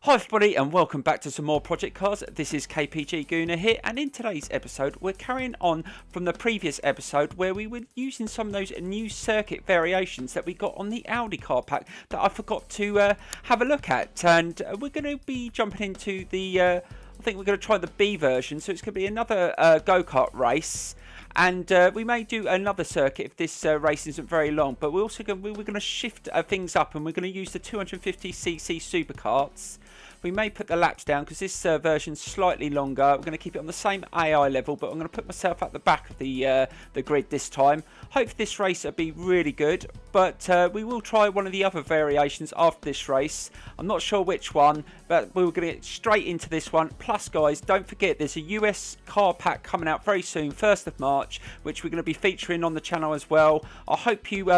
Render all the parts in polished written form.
Hi everybody and welcome back to some more Project Cars. This is KPG-GOONER here, and in today's episode we're carrying on from the previous episode where we were using some of those new circuit variations that we got on the Audi car pack that I forgot to have a look at, and we're going to be jumping into the I think we're going to try the B version, so it's going to be another go-kart race. And we may do another circuit if this race isn't very long, but we're going to shift things up, and we're going to use the 250cc supercarts. We may put the laps down because this version's slightly longer. We're going to keep it on the same AI level, but I'm going to put myself at the back of the grid this time. Hopefully this race will be really good, but we will try one of the other variations after this race. I'm not sure which one, but we're going to get straight into this one. Plus, guys, don't forget there's a US car pack coming out very soon, 1st of March, which we're going to be featuring on the channel as well. I hope you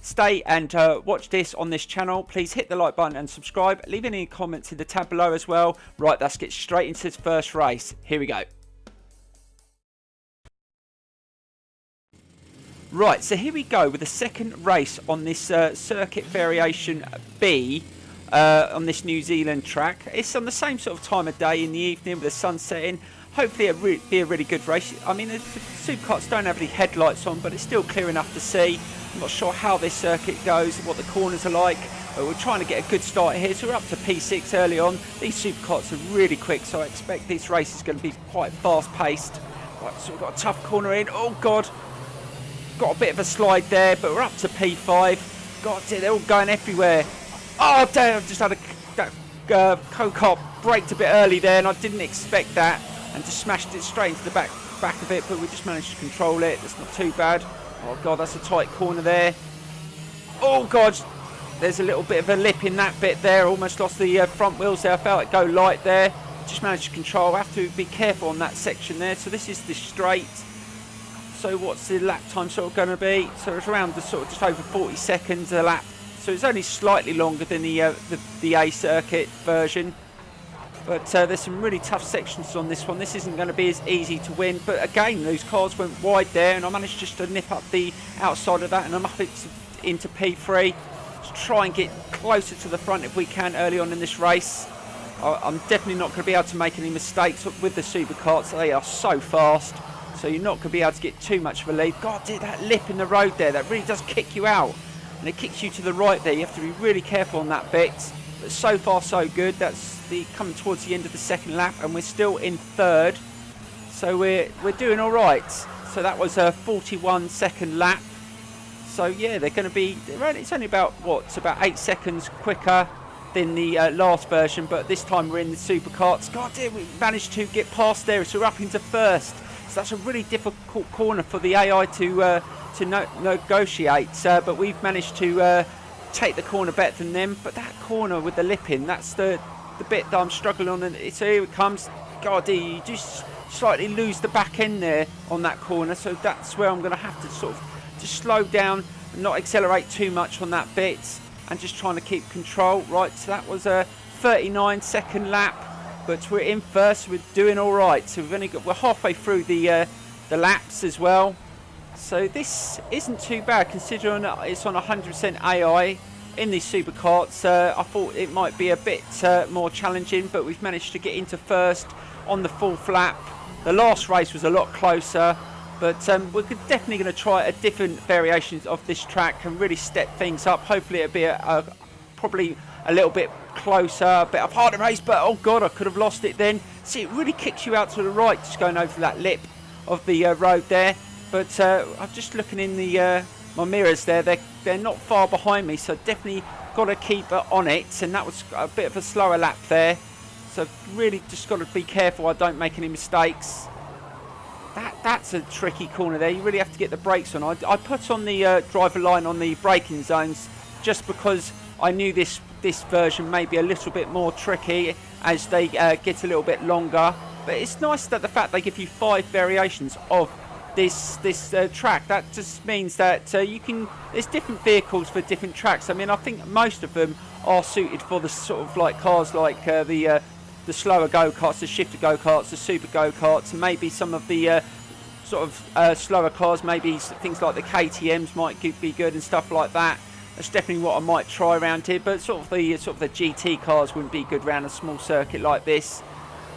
stay and watch this on this channel. Please hit the like button and subscribe. Leave any comments in the tab below as well. Right, let's get straight into this first race. Here we go. Right, so here we go with the second race on this circuit variation B on this New Zealand track. It's on the same sort of time of day in the evening with the sun setting. Hopefully it'll be a really good race. I mean, the supercarts don't have any headlights on, but it's still clear enough to see. I'm not sure how this circuit goes, what the corners are like, but we're trying to get a good start here. So we're up to P6 early on. These supercarts are really quick, so I expect this race is going to be quite fast paced. Right, so we've got a tough corner in. Oh God, got a bit of a slide there, but we're up to P5. God, they're all going everywhere. Oh damn, I've just had that go-kart braked a bit early there, and I didn't expect that, and just smashed it straight into the back of it, but we just managed to control it. That's not too bad. Oh God, that's a tight corner there. Oh God, there's a little bit of a lip in that bit there. Almost lost the front wheels there. I felt it go light there. Just managed to control. I have to be careful on that section there. So this is the straight. So what's the lap time sort of going to be? So it's around the sort of just over 40 seconds a lap. So it's only slightly longer than the A circuit version. But there's some really tough sections on this one. This isn't going to be as easy to win. But again, those cars went wide there, and I managed just to nip up the outside of that, and I'm up into P3. Let's try and get closer to the front if we can early on in this race. I'm definitely not going to be able to make any mistakes with the supercarts. They are so fast, so you're not going to be able to get too much of a lead. God, that lip in the road there, that really does kick you out. And it kicks you to the right there. You have to be really careful on that bit. But so far so good. That's coming towards the end of the second lap, and we're still in third, so we're doing all right. So that was a 41-second lap. So yeah, they're going to be, it's only about it's about 8 seconds quicker than the last version, but this time we're in the supercarts. God dear, we managed to get past there, so we're up into first. So that's a really difficult corner for the AI to negotiate, but we've managed to take the corner better than them. But that corner with the lip in, that's the bit that I'm struggling on, and so here it comes. God, you just slightly lose the back end there on that corner, so that's where I'm going to have to sort of just slow down and not accelerate too much on that bit, and just trying to keep control. Right, so that was a 39-second lap, but we're in first. We're doing all right. So we're halfway through the laps as well. So this isn't too bad considering it's on 100% AI. In these supercarts, I thought it might be a bit more challenging, but we've managed to get into first on the full flap. The last race was a lot closer, but we're definitely going to try a different variations of this track and really step things up. Hopefully it'll be probably a little bit closer, a bit of harder race, but oh God, I could have lost it then. See, it really kicks you out to the right, just going over that lip of the road there. But I'm just looking in the my mirrors there, they're not far behind me, so definitely got to keep on it, and that was a bit of a slower lap there, so really just got to be careful I don't make any mistakes. That's a tricky corner there. You really have to get the brakes on. I put on the driver line on the braking zones just because I knew this version may be a little bit more tricky as they get a little bit longer, but it's nice that the fact they give you 5 variations of this track. That just means that there's different vehicles for different tracks. I mean, I think most of them are suited for the sort of like cars like the slower go-karts, the shifter go-karts, the super go-karts, and maybe some of the sort of slower cars, maybe things like the KTMs might be good and stuff like that. That's definitely what I might try around here. But sort of the GT cars wouldn't be good around a small circuit like this.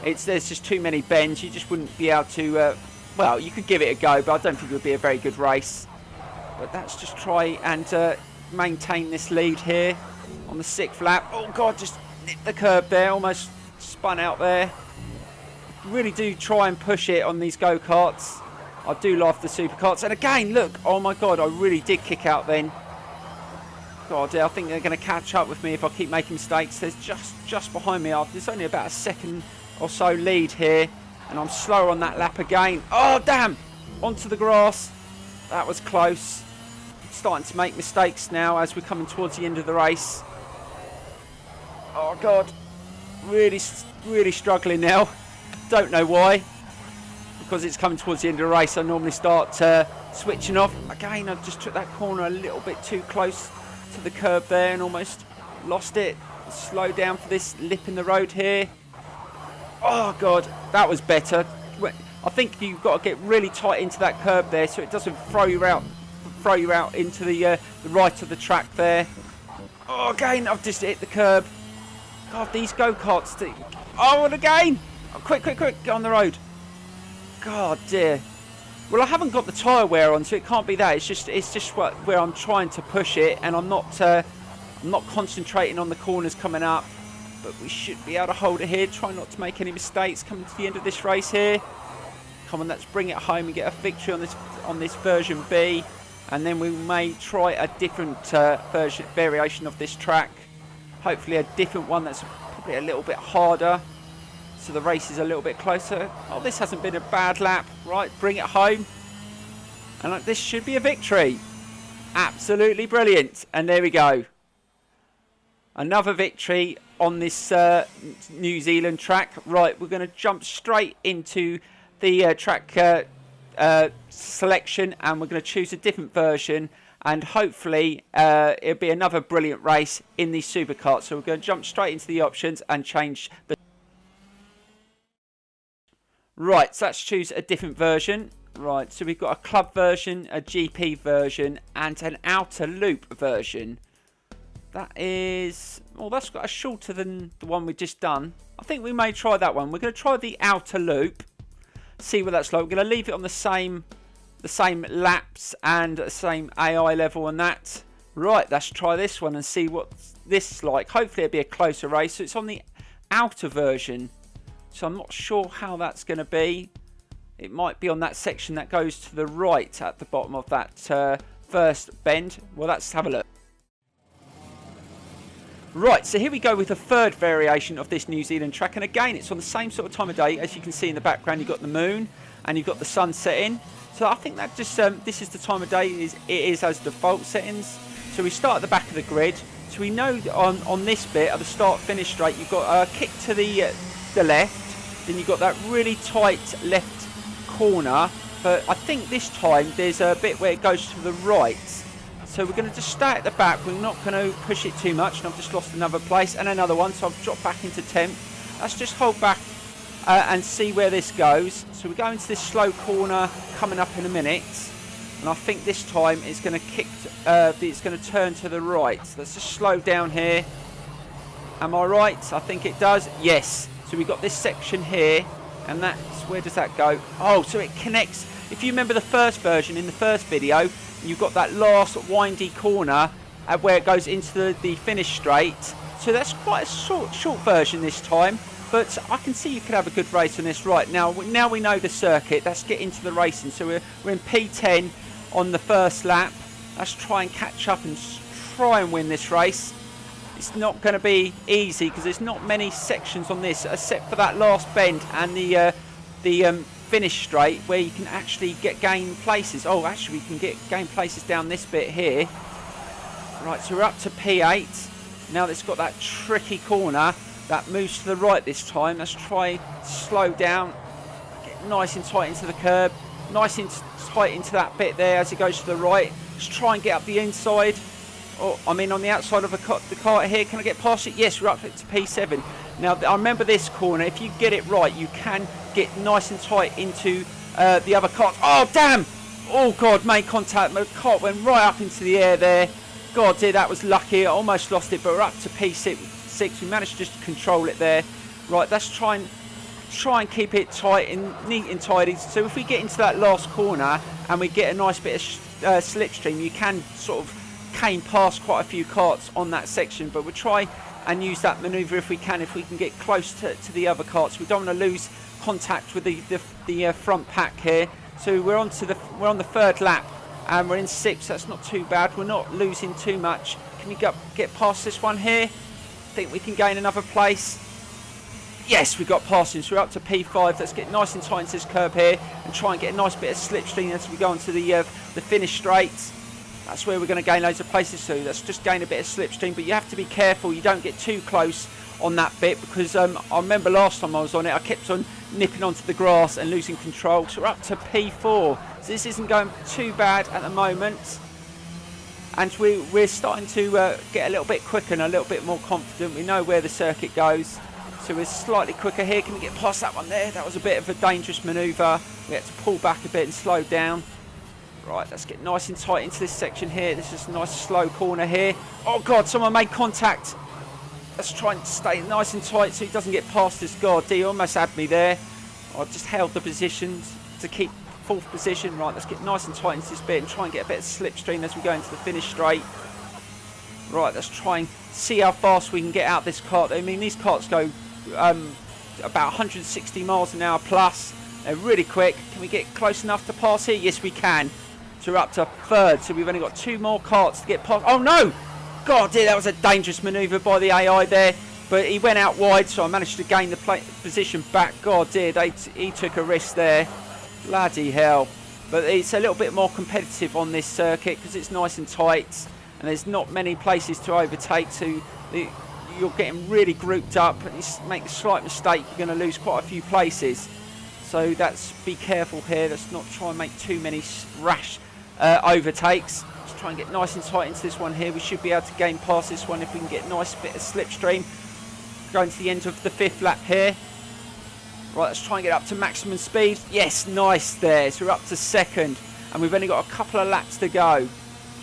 There's just too many bends. You just wouldn't be able to. Well, you could give it a go, but I don't think it would be a very good race. But let's just try and maintain this lead here on the 6th lap. Oh God, just nipped the curb there, almost spun out there. Really do try and push it on these go-karts. I do love the supercarts. And again, look, oh my God, I really did kick out then. God, I think they're going to catch up with me if I keep making mistakes. There's just behind me. There's only about a second or so lead here, and I'm slower on that lap again. Oh damn! Onto the grass. That was close. Starting to make mistakes now as we're coming towards the end of the race. Oh God, really struggling now. Don't know why. Because it's coming towards the end of the race, I normally start switching off. Again, I just took that corner a little bit too close to the curb there and almost lost it. Slow down for this lip in the road here. Oh God, that was better. I think you've got to get really tight into that curb there so it doesn't throw you out into the right of the track there. Oh, again, I've just hit the curb. God, these go-karts. Oh, and again. Oh, quick, get on the road. God dear. Well, I haven't got the tyre wear on, so it can't be that. It's just where I'm trying to push it, and I'm not concentrating on the corners coming up. But we should be able to hold it here. Try not to make any mistakes coming to the end of this race here. Come on, let's bring it home and get a victory on this version B, and then we may try a different variation of this track. Hopefully, a different one that's probably a little bit harder. So the race is a little bit closer. Oh, this hasn't been a bad lap. Right, bring it home. And this should be a victory. Absolutely brilliant. And there we go. Another victory on this New Zealand track. Right, we're going to jump straight into the track selection. And we're going to choose a different version. And hopefully it'll be another brilliant race in these supercarts. So we're going to jump straight into the options and change the... Right, so let's choose a different version. Right, so we've got a club version, a GP version, and an outer loop version. That is... well, that's got a shorter than the one we've just done. I think we may try that one. We're going to try the outer loop. See what that's like. We're going to leave it on the same laps and the same AI level and that. Right, let's try this one and see what this is like. Hopefully it'll be a closer race. So it's on the outer version. So I'm not sure how that's going to be. It might be on that section that goes to the right at the bottom of that first bend. Well, let's have a look. Right, so here we go with the third variation of this New Zealand track. And again, it's on the same sort of time of day. As you can see in the background, you've got the moon and you've got the sun setting. So I think that just this is the time of day it is as default settings. So we start at the back of the grid. So we know that on this bit at the start-finish straight, you've got a kick to the left, then you've got that really tight left corner, but I think this time there's a bit where it goes to the right. So we're going to just stay at the back. We're not going to push it too much, and I've just lost another place and another one, so I've dropped back into 10th. Let's just hold back and see where this goes. So we go into this slow corner coming up in a minute, and I think this time it's going to it's going to turn to the right. Let's just slow down here. Am I right? I think it does. Yes. So we've got this section here, and that's, where does that go? Oh, so it connects. If you remember the first version in the first video, you've got that last windy corner where it goes into the finish straight. So that's quite a short version this time, but I can see you could have a good race on this. Right, now we know the circuit. Let's get into the racing. So we're in P10 on the first lap. Let's try and catch up and try and win this race. It's not going to be easy because there's not many sections on this except for that last bend and the finish straight where you can actually gain places. Oh, actually we can gain places down this bit here. Right, so we're up to P8. Now it's got that tricky corner that moves to the right this time. Let's try slow down, get nice and tight into the curb, nice and tight into that bit there as it goes to the right. Let's try and get up the inside. Oh, I'm in on the outside of the kart here. Can I get past it? Yes, we're up to P7. Now, I remember this corner. If you get it right, you can get nice and tight into the other kart. Oh, damn! Oh, God, made contact. My kart went right up into the air there. God dear, that was lucky. I almost lost it, but we're up to P6. We managed to just control it there. Right, let's try and keep it tight and neat and tidy. So if we get into that last corner and we get a nice bit of slipstream, you can sort of cane past quite a few karts on that section. But we'll try and use that manoeuvre if we can get close to the other karts. We don't want to lose contact with the front pack here. So we're on the third lap and we're in 6th. That's not too bad. We're not losing too much. Can we get past this one here? I think we can gain another place. Yes, we got past him, so we're up to P5. Let's get nice and tight into this curb here and try and get a nice bit of slipstream as we go onto the finish straight. That's where we're going to gain loads of places too. Let's just gain a bit of slipstream, but you have to be careful you don't get too close on that bit, because I remember last time I was on it, I kept on nipping onto the grass and losing control. So we're up to P4. So this isn't going too bad at the moment. And we're starting to get a little bit quicker and a little bit more confident. We know where the circuit goes. So we're slightly quicker here. Can we get past that one there? That was a bit of a dangerous manoeuvre. We had to pull back a bit and slow down. Right, let's get nice and tight into this section here. This is a nice slow corner here. Oh God, someone made contact. Let's try and stay nice and tight so he doesn't get past us. God, he almost had me there. I just held the position to keep 4th position. Right, let's get nice and tight into this bit and try and get a bit of slipstream as we go into the finish straight. Right, let's try and see how fast we can get out this kart. I mean, these karts go about 160 miles an hour plus. They're really quick. Can we get close enough to pass here? Yes, we can. So we're up to 3rd. So we've only got 2 more karts to get past. Oh no! God dear, that was a dangerous manoeuvre by the AI there. But he went out wide, so I managed to gain the position back. God dear, he took a risk there. Bloody hell. But it's a little bit more competitive on this circuit because it's nice and tight. And there's not many places to overtake. So you're getting really grouped up, and you make a slight mistake, you're going to lose quite a few places. So be careful here. Let's not try and make too many rash overtakes. Let's try and get nice and tight into this one here. We should be able to gain past this one if we can get a nice bit of slipstream. Going to the end of the 5th lap here. Right, let's try and get up to maximum speed. Yes, nice there. So we're up to 2nd, and we've only got a couple of laps to go.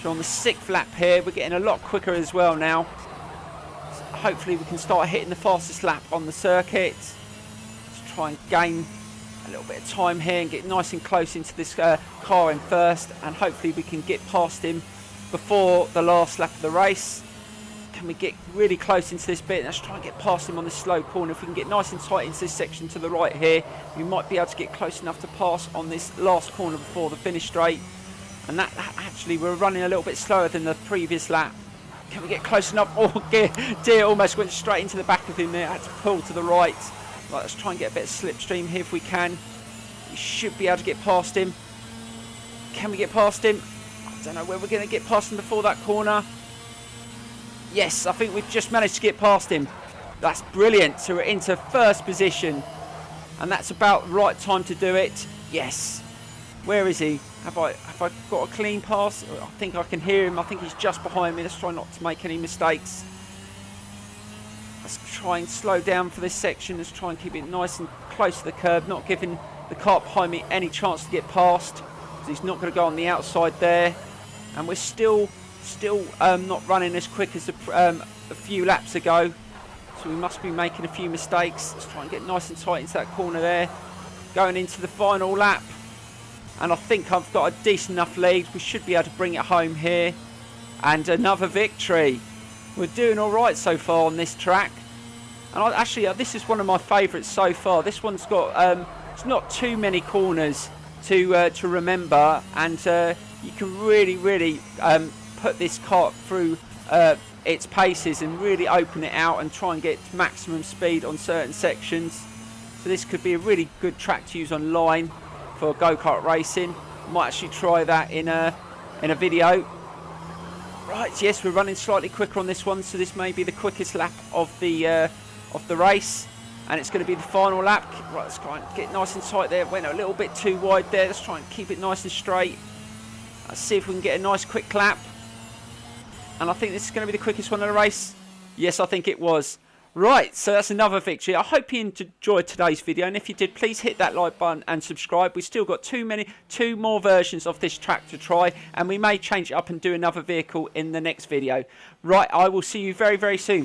So on the 6th lap here, we're getting a lot quicker as well now. Hopefully we can start hitting the fastest lap on the circuit. Let's try and gain a little bit of time here and get nice and close into this car in 1st, and hopefully we can get past him before the last lap of the race. Can we get really close into this bit? Let's try and get past him on this slow corner. If we can get nice and tight into this section to the right here, we might be able to get close enough to pass on this last corner before the finish straight. And that actually, we're running a little bit slower than the previous lap. Can we get close enough? Oh dear, almost went straight into the back of him there. I had to pull to the right. Right, let's try and get a bit of slipstream here if we can. We should be able to get past him. Can we get past him? I don't know where we're going to get past him before that corner. Yes, I think we've just managed to get past him. That's brilliant. So we're into 1st position. And that's about the right time to do it. Yes. Where is he? Have I got a clean pass? I think I can hear him. I think he's just behind me. Let's try not to make any mistakes. Let's try and slow down for this section. Let's try and keep it nice and close to the curb, not giving the kart behind me any chance to get past. So he's not going to go on the outside there. And we're still not running as quick as a few laps ago. So we must be making a few mistakes. Let's try and get nice and tight into that corner there. Going into the final lap. And I think I've got a decent enough lead. We should be able to bring it home here. And another victory. We're doing all right so far on this track. And actually, this is one of my favourites so far. This one's got it's not too many corners to remember. And you can really put this kart through its paces and really open it out and try and get maximum speed on certain sections. So this could be a really good track to use online for go-kart racing. Might actually try that in a video. Right, yes, we're running slightly quicker on this one, so this may be the quickest lap of the race, and it's going to be the final lap. Right, let's try and get nice and tight there. Went a little bit too wide there. Let's try and keep it nice and straight. Let's see if we can get a nice quick lap. And I think this is going to be the quickest one of the race. Yes, I think it was. Right, so that's another victory. I hope you enjoyed today's video, and if you did, please hit that like button and subscribe. We've still got two more versions of this track to try, and we may change it up and do another vehicle in the next video. Right, I will see you very, very soon.